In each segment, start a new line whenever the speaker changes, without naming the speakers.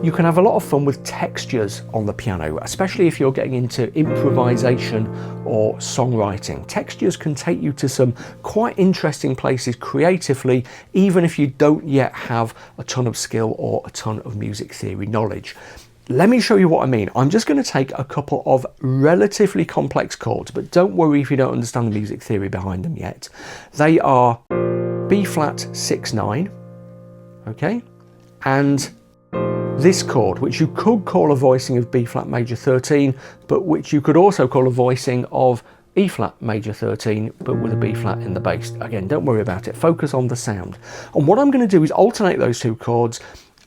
You can have a lot of fun with textures on the piano, especially if you're getting into improvisation or songwriting. Textures can take you to some quite interesting places creatively, even if you don't yet have a ton of skill or a ton of music theory knowledge. Let me show you what I mean. I'm just going to take a couple of relatively complex chords, but don't worry if you don't understand the music theory behind them yet. They are B flat 6-9, okay, and this chord, which you could call a voicing of B flat major 13, but which you could also call a voicing of E flat major 13, but with a B flat in the bass. Again, don't worry about it, focus on the sound. And what I'm going to do is alternate those two chords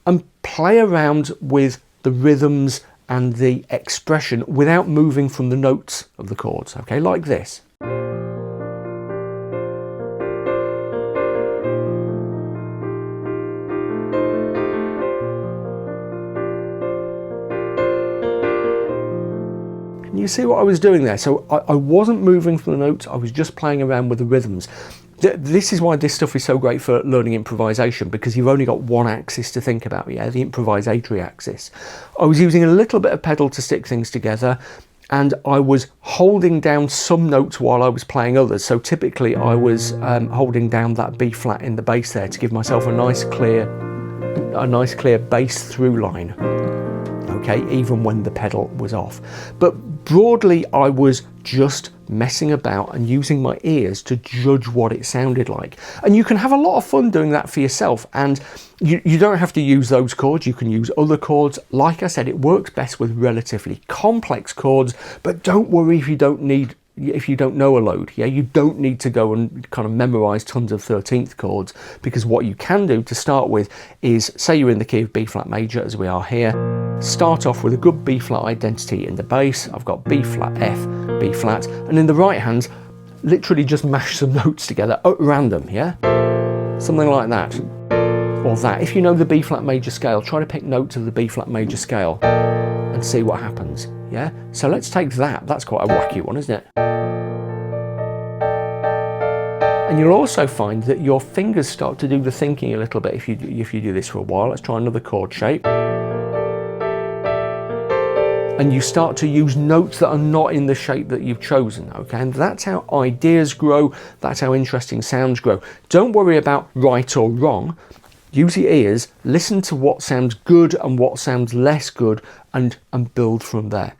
and play around with the rhythms and the expression without moving from the notes of the chords, okay, like this. You see what I was doing there? So I wasn't moving from the notes, I was just playing around with the rhythms. This is why this stuff is so great for learning improvisation, because you've only got one axis to think about, yeah, the improvisatory axis. I was using a little bit of pedal to stick things together, and I was holding down some notes while I was playing others. So typically I was holding down that B flat in the bass there to give myself a nice clear bass through line. Okay, even when the pedal was off. But broadly, I was just messing about and using my ears to judge what it sounded like. And you can have a lot of fun doing that for yourself, and you don't have to use those chords, you can use other chords. Like I said, it works best with relatively complex chords, but don't worry if you don't know a load. Yeah, you don't need to go and kind of memorize tons of 13th chords, because what you can do to start with is, say you're in the key of B flat major as we are here, start off with a good B flat identity in the bass. I've got B flat F, B flat, and in the right hand literally just mash some notes together at random, yeah, something like that or that. If you know the B flat major scale, try to pick notes of the B flat major scale and see what happens. Yeah, so let's take that. That's quite a wacky one, isn't it? And you'll also find that your fingers start to do the thinking a little bit if you do this for a while. Let's try another chord shape. And you start to use notes that are not in the shape that you've chosen, okay? And that's how ideas grow, that's how interesting sounds grow. Don't worry about right or wrong. Use your ears, listen to what sounds good and what sounds less good, and build from there.